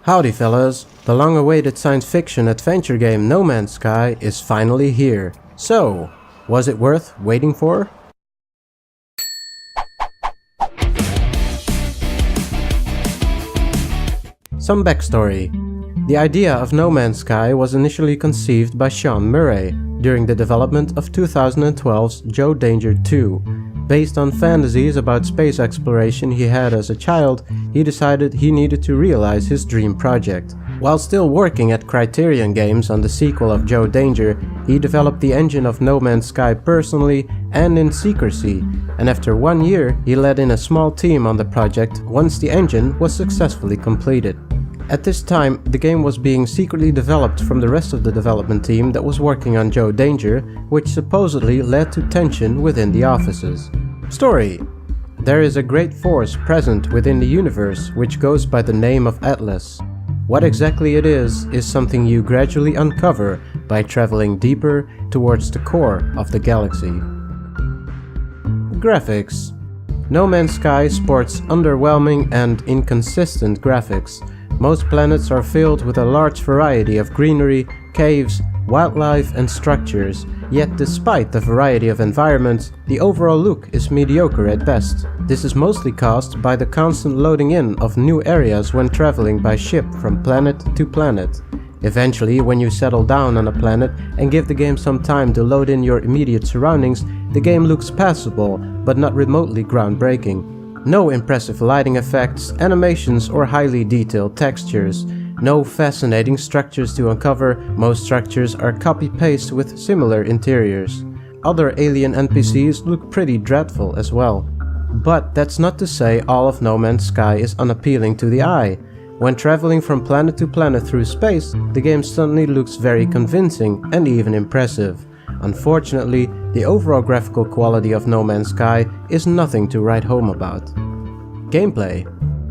Howdy fellas, the long-awaited science fiction adventure game No Man's Sky is finally here. So, was it worth waiting for? Some backstory. The idea of No Man's Sky was initially conceived by Sean Murray during the development of 2012's Joe Danger 2. Based on fantasies about space exploration he had as a child, he decided he needed to realize his dream project. While still working at Criterion Games on the sequel of Joe Danger, he developed the engine of No Man's Sky personally and in secrecy, and after 1 year he led in a small team on the project once the engine was successfully completed. At this time, the game was being secretly developed from the rest of the development team that was working on Joe Danger, which supposedly led to tension within the offices. Story: there is a great force present within the universe which goes by the name of Atlas. What exactly it is something you gradually uncover by traveling deeper towards the core of the galaxy. Graphics: No Man's Sky sports underwhelming and inconsistent graphics. Most planets are filled with a large variety of greenery, caves, wildlife and structures, yet despite the variety of environments, the overall look is mediocre at best. This is mostly caused by the constant loading in of new areas when traveling by ship from planet to planet. Eventually, when you settle down on a planet and give the game some time to load in your immediate surroundings, the game looks passable, but not remotely groundbreaking. No impressive lighting effects, animations or highly detailed textures. No fascinating structures to uncover, most structures are copy-paste with similar interiors. Other alien NPCs look pretty dreadful as well. But that's not to say all of No Man's Sky is unappealing to the eye. When traveling from planet to planet through space, the game suddenly looks very convincing and even impressive. Unfortunately, the overall graphical quality of No Man's Sky is nothing to write home about. Gameplay: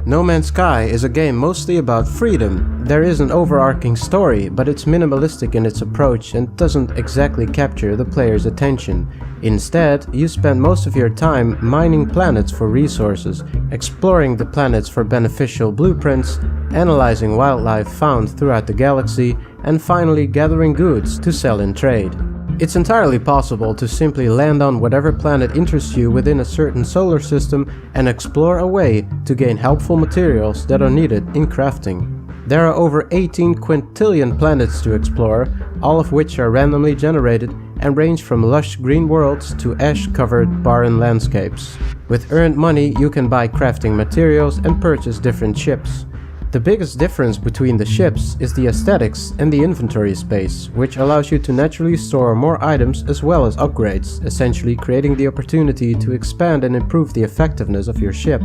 No Man's Sky is a game mostly about freedom. There is an overarching story, but it's minimalistic in its approach and doesn't exactly capture the player's attention. Instead, you spend most of your time mining planets for resources, exploring the planets for beneficial blueprints, analyzing wildlife found throughout the galaxy, and finally gathering goods to sell in trade. It's entirely possible to simply land on whatever planet interests you within a certain solar system and explore a way to gain helpful materials that are needed in crafting. There are over 18 quintillion planets to explore, all of which are randomly generated and range from lush green worlds to ash-covered barren landscapes. With earned money, you can buy crafting materials and purchase different ships. The biggest difference between the ships is the aesthetics and the inventory space, which allows you to naturally store more items as well as upgrades, essentially creating the opportunity to expand and improve the effectiveness of your ship.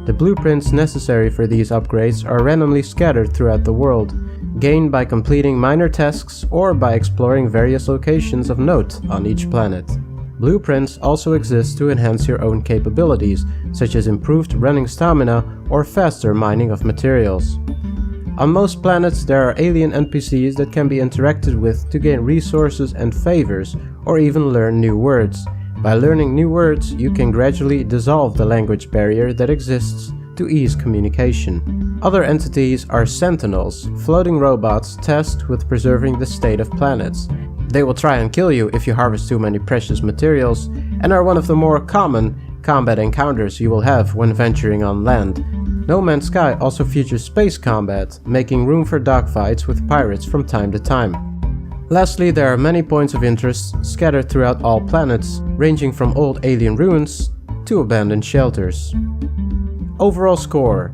The blueprints necessary for these upgrades are randomly scattered throughout the world, gained by completing minor tasks or by exploring various locations of note on each planet. Blueprints also exist to enhance your own capabilities, such as improved running stamina or faster mining of materials. On most planets there are alien NPCs that can be interacted with to gain resources and favors, or even learn new words. By learning new words, you can gradually dissolve the language barrier that exists to ease communication. Other entities are sentinels, floating robots tasked with preserving the state of planets. They will try and kill you if you harvest too many precious materials, and are one of the more common combat encounters you will have when venturing on land. No Man's Sky also features space combat, making room for dogfights with pirates from time to time. Lastly, there are many points of interest scattered throughout all planets, ranging from old alien ruins to abandoned shelters. Overall score: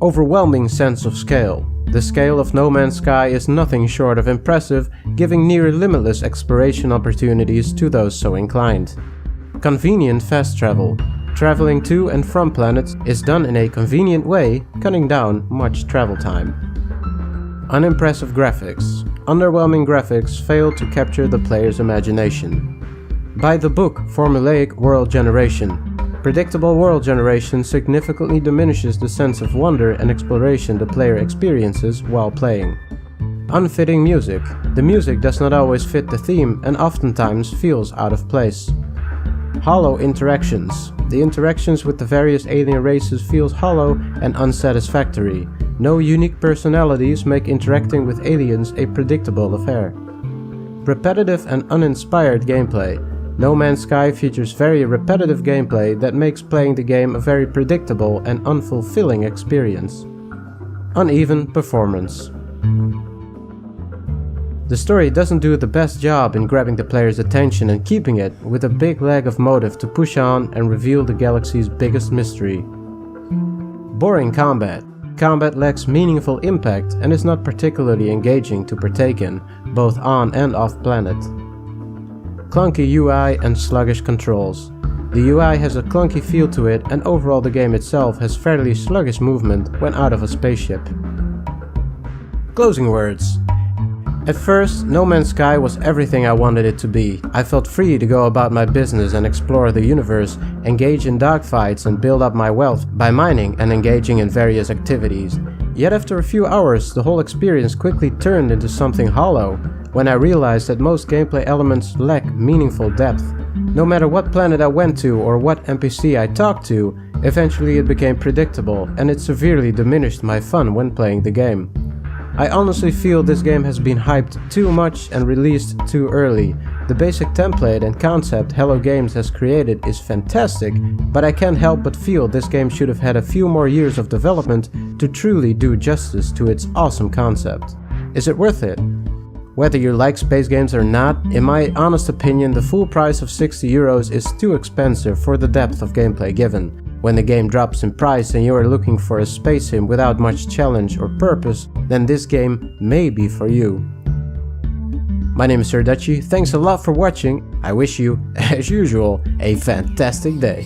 overwhelming sense of scale. The scale of No Man's Sky is nothing short of impressive, giving near limitless exploration opportunities to those so inclined. Convenient fast travel. Traveling to and from planets is done in a convenient way, cutting down much travel time. Unimpressive graphics. Underwhelming graphics fail to capture the player's imagination. By the book, formulaic world generation. Predictable world generation significantly diminishes the sense of wonder and exploration the player experiences while playing. Unfitting music. The music does not always fit the theme and oftentimes feels out of place. Hollow interactions. The interactions with the various alien races feels hollow and unsatisfactory. No unique personalities make interacting with aliens a predictable affair. Repetitive and uninspired gameplay. No Man's Sky features very repetitive gameplay that makes playing the game a very predictable and unfulfilling experience. Uneven performance. The story doesn't do the best job in grabbing the player's attention and keeping it, with a big lack of motive to push on and reveal the galaxy's biggest mystery. Boring combat. Combat lacks meaningful impact and is not particularly engaging to partake in, both on and off planet. Clunky UI and sluggish controls. The UI has a clunky feel to it, and overall the game itself has fairly sluggish movement when out of a spaceship. Closing words. At first, No Man's Sky was everything I wanted it to be. I felt free to go about my business and explore the universe, engage in dogfights and build up my wealth by mining and engaging in various activities. Yet after a few hours, the whole experience quickly turned into something hollow, when I realized that most gameplay elements lack meaningful depth. No matter what planet I went to or what NPC I talked to, eventually it became predictable, and it severely diminished my fun when playing the game. I honestly feel this game has been hyped too much and released too early. The basic template and concept Hello Games has created is fantastic, but I can't help but feel this game should have had a few more years of development to truly do justice to its awesome concept. Is it worth it? Whether you like space games or not, in my honest opinion, the full price of €60 is too expensive for the depth of gameplay given. When the game drops in price and you are looking for a space sim without much challenge or purpose, then this game may be for you. My name is SirDutchie, thanks a lot for watching. I wish you, as usual, a fantastic day.